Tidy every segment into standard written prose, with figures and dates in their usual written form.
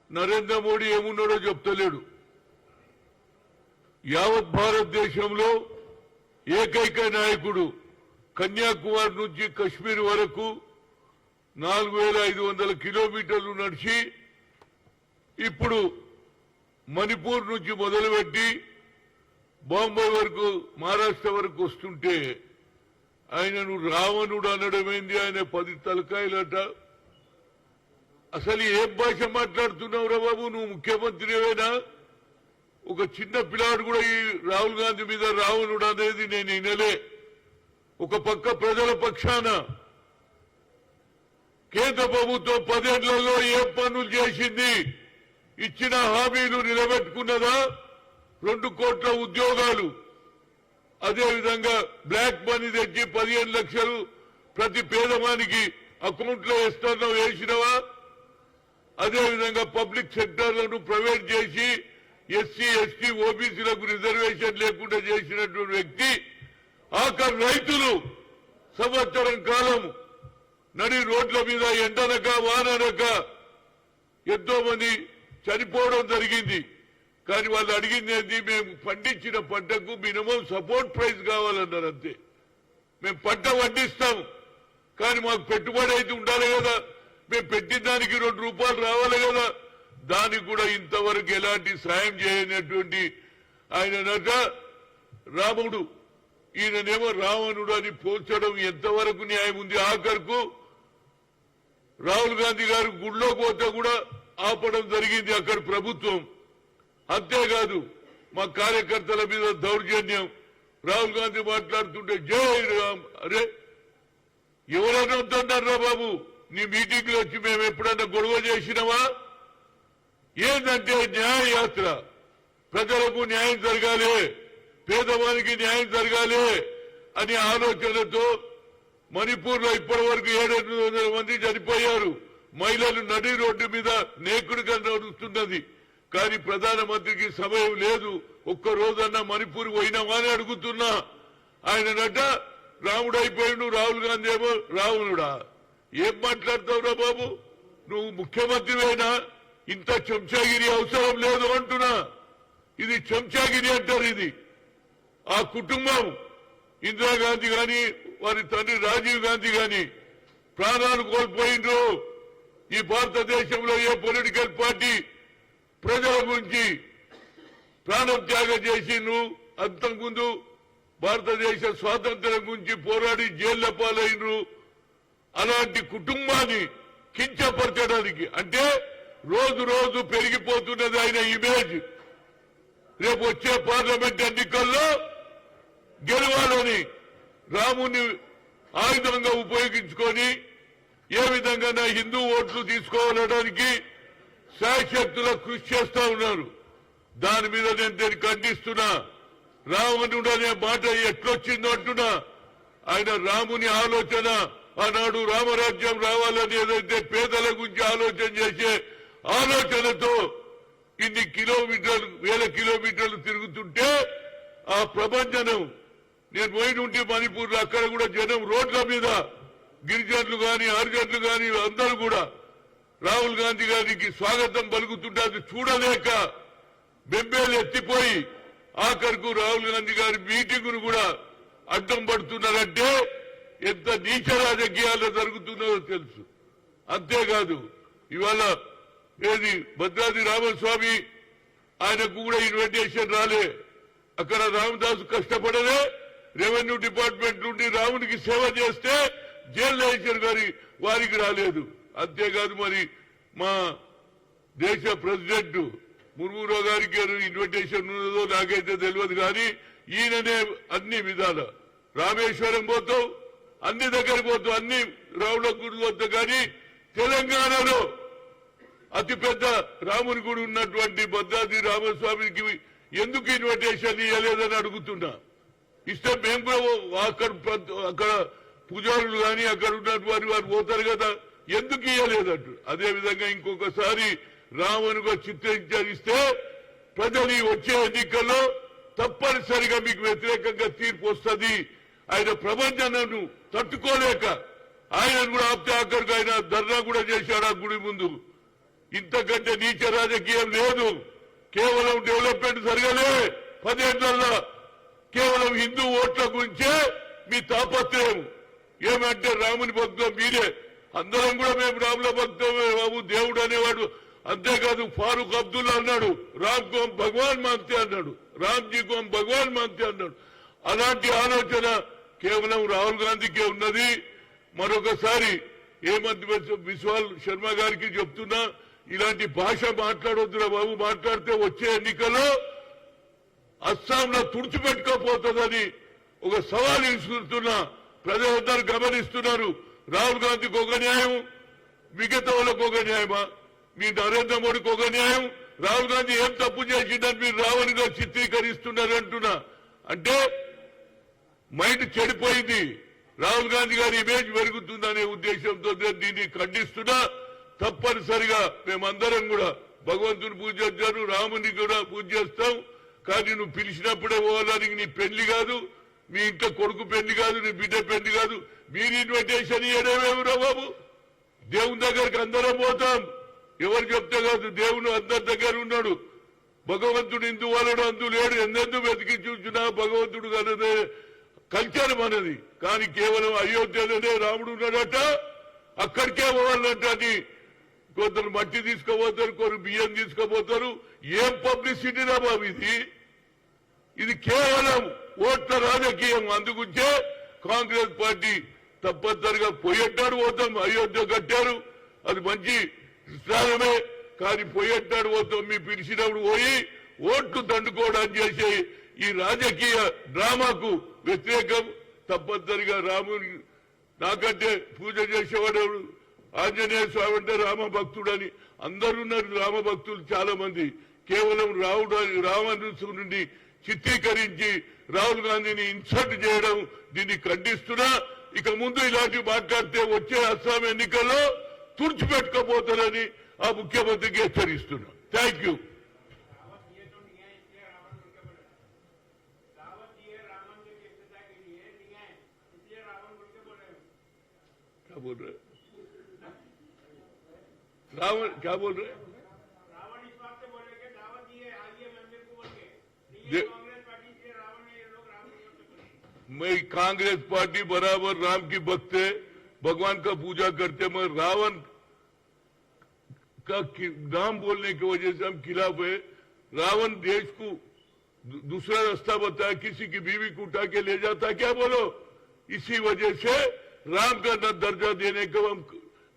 నరేంద్ర మోడీ ఏమున్నాడో చెప్తలేడు. యావత్ భారతదేశంలో ఏకైక నాయకుడు కన్యాకుమారి నుంచి కశ్మీర్ వరకు 4500 కిలోమీటర్లు నడిచి ఇప్పుడు మణిపూర్ నుంచి మొదలుపెట్టి బాంబే వరకు మహారాష్ట్ర వరకు వస్తుంటే ఆయనను రావణుడు అనడమేంది? ఆయన 10 తలకాయలట. అసలు ఏం భాష మాట్లాడుతున్నావురా బాబు? నువ్వు ముఖ్యమంత్రివేనా? ఒక చిన్న పిల్లాడు కూడా ఈ రాహుల్ గాంధీ మీద రావణుడు అనేది నేను వినలే. ఒక పక్క ప్రజల పక్షాన కేంద్ర ప్రభుత్వం 10 ఏళ్లలో ఏం పనులు చేసింది? ఇచ్చిన హామీలు నిలబెట్టుకున్నదా? 2 కోట్ల ఉద్యోగాలు, అదేవిధంగా బ్లాక్ మనీ తెచ్చి 15 లక్షలు ప్రతి పేదవానికి అకౌంట్ లో వేసినవా? అదేవిధంగా పబ్లిక్ సెక్టర్లను ప్రైవేట్ చేసి ఎస్సీ ఎస్టీ ఓబీసీలకు రిజర్వేషన్ లేకుండా చేసినటువంటి వ్యక్తి. ఆఖరు రైతులు సంవత్సరం కాలం నడి రోడ్ల మీద ఎండనక వాననక ఎంతో మంది చనిపోవడం జరిగింది. కానీ వాళ్ళు అడిగింది ఏంటి? మేము పండించిన పంటకు మినిమం సపోర్ట్ ప్రైస్ కావాలన్నారు. అంతే. మేము పంట పండిస్తాం, కానీ మాకు పెట్టుబడి అయితే ఉండాలి కదా. మేము పెట్టిన దానికి 2 రూపాయలు రావాలి కదా. దానికి కూడా ఇంతవరకు ఎలాంటి సాయం చేయనటువంటి ఆయననట రాముడు, ఈయననేమో రావణుడు అని పోల్చడం ఎంతవరకు న్యాయం ఉంది? ఆఖరుకు రాహుల్ గాంధీ గారు గుళ్ళో పోతే కూడా ఆపడం జరిగింది అక్కడ ప్రభుత్వం. అంతేకాదు మా కార్యకర్తల మీద దౌర్జన్యం. రాహుల్ గాంధీ మాట్లాడుతుంటే జై రామ్. అరే ఎవరైనా వద్దన్నారా బాబు? నీ మీటింగ్ లో వచ్చి మేము ఎప్పుడన్నా గొడవ చేసినావా? ఏంటంటే న్యాయయాత్ర, ప్రజలకు న్యాయం జరగాలి, పేదవానికి న్యాయం జరగాలి అనే ఆలోచనతో మణిపూర్ లో ఇప్పటి వరకు 700 మంది చనిపోయారు. మహిళలు నడి రోడ్డు మీద నేకుడుగా నడుస్తున్నది. కానీ ప్రధానమంత్రికి సమయం లేదు. ఒక్క రోజన్నా మణిపూర్ పోయినామా అని అడుగుతున్నా. ఆయననట రాముడు అయిపోయాడు, రాహుల్ గాంధీ ఏమో రావణుడా? ఏం మాట్లాడతావురా బాబు? నువ్వు ముఖ్యమంత్రివేనా? ఇంత చెంచాగిరి అవసరం లేదు అంటున్నా. ఇది చెంచాగిరి అంటారు. ఇది ఆ కుటుంబం ఇందిరాగాంధీ గాని వారి తండ్రి రాజీవ్ గాంధీ గాని ప్రాణాలు కోల్పోయిండ్రు. ఈ భారతదేశంలో ఏ పొలిటికల్ పార్టీ ప్రజల గురించి ప్రాణం త్యాగం చేసిండ్రు? అంతకుముందు భారతదేశ స్వాతంత్ర్యం గురించి పోరాడి జైళ్ల పాలైనరు. అలాంటి కుటుంబాన్ని కించపరచడానికి అంటే రోజు రోజు పెరిగిపోతున్నది ఆయన ఇమేజ్. రేపు వచ్చే పార్లమెంట్ ఎన్నికల్లో గెలవాలని రాముని ఆయుధంగా ఉపయోగించుకొని ఏ విధంగా హిందూ ఓట్లు తీసుకోవాలడానికి శాయశక్తుల కృషి చేస్తా ఉన్నారు. దాని మీద నేను దీన్ని ఖండిస్తున్నా. రావణుడు అనే మాట ఎట్లొచ్చిందో అంటున్నా. ఆయన రాముని ఆలోచన ఆనాడు రామరాజ్యం రావాలని ఏదైతే పేదల గురించి ఆలోచన చేసే ఆలోచనతో ఇన్ని కిలోమీటర్లు 1000 కిలోమీటర్లు తిరుగుతుంటే ఆ ప్రభంజనం. నేను పోయినుంటే మణిపూర్ లో అక్కడ కూడా జనం రోడ్ల మీద గిరిజనులు గాని హరిజనులు గాని అందరూ కూడా రాహుల్ గాంధీ గారికి స్వాగతం పలుకుతుంటే అది చూడలేక బెంబేలు ఎత్తిపోయి ఆఖరుకు రాహుల్ గాంధీ గారి మీటింగును కూడా అడ్డం పడుతున్నారంటే ఎంత నీచ రాజకీయాలు జరుగుతున్నదో తెలుసు. అంతేకాదు ఇవాళ ఏది భద్రాద్రి రామస్వామి ఆయనకు కూడా ఇన్విటేషన్ రాలే. అక్కడ రామదాసు కష్టపడలే. రెవెన్యూ డిపార్ట్మెంట్ నుండి రామునికి సేవ చేస్తే జైల్లో వేశారు గారి వారికి రాలేదు. అంతేకాదు మరి మా దేశ ప్రెసిడెంట్ ముర్మురావు గారికి ఇన్విటేషన్ ఉన్నదో నాకైతే తెలియదు. కానీ ఈయననే అన్ని విధాల రామేశ్వరం పోతావు, అన్ని దగ్గర పోతావు, అన్ని రావుల గుడి పోతావు. కానీ తెలంగాణలో అతిపెద్ద రాముని గుడి ఉన్నటువంటి భద్రాద్రి రామస్వామికి ఎందుకు ఇన్విటేషన్ ఇవ్వలేదని అడుగుతున్నా. ఇస్తే మేము కూడా అక్కడ పూజారులు కానీ అక్కడ ఉన్నటువంటి వారు పోతారు కదా, ఎందుకు ఇవ్వలేదంటు. అదేవిధంగా ఇంకొకసారి రామునిగా చిత్రీకరిస్తే ప్రజలు వచ్చే ఎన్నికల్లో తప్పనిసరిగా మీకు వ్యతిరేకంగా తీర్పు వస్తుంది. ఆయన ప్రపంచాన్ని తట్టుకోలేక ఆయన కూడా ఆప్తే ఆఖరికి ఆయన ధర్నా కూడా చేశాడు ఆ గుడి ముందు. ఇంతకంటే నీచ రాజకీయం లేదు. కేవలం డెవలప్మెంట్ జరగలే 10 ఏళ్లలో. కేవలం హిందూ ఓట్ల గురించే మీ తాపత్రయం. ఏమంటే రాముని భక్తం మీరే, అందరం కూడా మేము రాముల భక్తమే బాబు, దేవుడు అనేవాడు. అంతేకాదు ఫారూక్ అబ్దుల్లా అన్నాడు రామ్ కోం భగవాన్ మాంతే అన్నాడు, రామ్జీ కోం భగవాన్ మాంతే అన్నాడు. అలాంటి ఆలోచన కేవలం రాహుల్ గాంధీకే ఉన్నది. మరొకసారి హేమంత్ బిస్వాల్ శర్మ గారికి చెప్తున్నా, ఇలాంటి భాష మాట్లాడొద్దురా బాబు. మాట్లాడితే వచ్చే ఎన్నికల్లో అస్సాంలో తుడిచిపెట్టుకోపోతుందని ఒక సవాల్ ఇస్తున్నా. ప్రజలందరూ గమనిస్తున్నారు. రాహుల్ గాంధీకి ఒక న్యాయం, మిగతా వాళ్ళకు ఒక న్యాయమా? మీ నరేంద్ర మోడీకి ఒక న్యాయం. రాహుల్ గాంధీ ఏం తప్పు చేసిందని మీరు రావణిగా చిత్రీకరిస్తున్నారు అంటున్నా. అంటే మైండ్ చెడిపోయింది. రాహుల్ గాంధీ గారి ఇమేజ్ పెరుగుతుందనే ఉద్దేశంతో దీన్ని ఖండిస్తున్నా. తప్పనిసరిగా మేమందరం కూడా భగవంతుని పూజ చేస్తాను, రాముని కూడా పూజ చేస్తాం. కానీ నువ్వు పిలిచినప్పుడే పోవాలని నీ పెళ్లి కాదు, మీ ఇంట్లో కొడుకు పెళ్లి కాదు, నీ బిడ్డ పెళ్లి కాదు. మీరు ఇన్విటేషన్ ఇవ్వడమేమిరా బాబు? దేవుని దగ్గరికి అందరం పోతాం. ఎవరు చెప్తే కాదు, దేవుడు అందరి దగ్గర ఉన్నాడు. భగవంతుడు ఇందు వాళ్ళడు అందు లేడు. ఎందెందు వెతికి చూసినా భగవంతుడు కలదే కల్చర్ మనది. కానీ కేవలం అయోధ్యలోనే రాముడు ఉన్నాడట, అక్కడికే పోవాలంట అని కొందరు మట్టి తీసుకుపోతారు, కొందరు బియ్యం తీసుకుపోతారు. ఏం పబ్లిసిటీ రా బాబు ఇది? ఇది కేవలం ఓట్ల రాజకీయం. అందుకుంటే కాంగ్రెస్ పార్టీ తప్పనిసరిగా పోయేటాడు పోతాం. అయోధ్య కట్టారు, అది మంచి స్థానమే. కానీ పోయేటాడు పోతాం. మీ పిలిచినప్పుడు పోయి ఓట్లు దండుకోవడానికి చేసే ఈ రాజకీయ డ్రామాకు వ్యతిరేకం. తప్పనిసరిగా రాముని నాకంటే పూజ చేసేవాడు ఆంజనేయ స్వామి అంటే రామ భక్తుడని అందరున్నారు. రామ భక్తులు చాలా మంది. కేవలం రావణుడి నుండి చిత్రీకరించి రాహుల్ గాంధీని ఇన్సల్ట్ చేయడం, దీన్ని ఖండిస్తున్నా. ఇక ముందు ఇలాంటివి మాట్లాడితే వచ్చే అస్సాం ఎన్నికల్లో తుడిచిపెట్టుకోబోతారని ఆ ముఖ్యమంత్రికి హెచ్చరిస్తున్నా. Thank you. रावण क्या बोल रहे? रावण इस बात से बोले कि दावत दिए आइए मंदिर को बोल के कांग्रेस पार्टी से रावण ने ये लोग राम को मैं कांग्रेस पार्टी बराबर राम की भक्त है, भगवान का पूजा करते। मैं रावण का नाम बोलने की वजह से हम खिलाफ है। रावण देश को दूसरा रास्ता बताया, किसी की बीवी को उठा के ले जाता, क्या बोलो? इसी वजह से राम का दर्जा देने को हम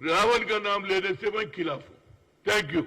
रावण का नाम लेने से मैं खिलाफ हूं। Thank you.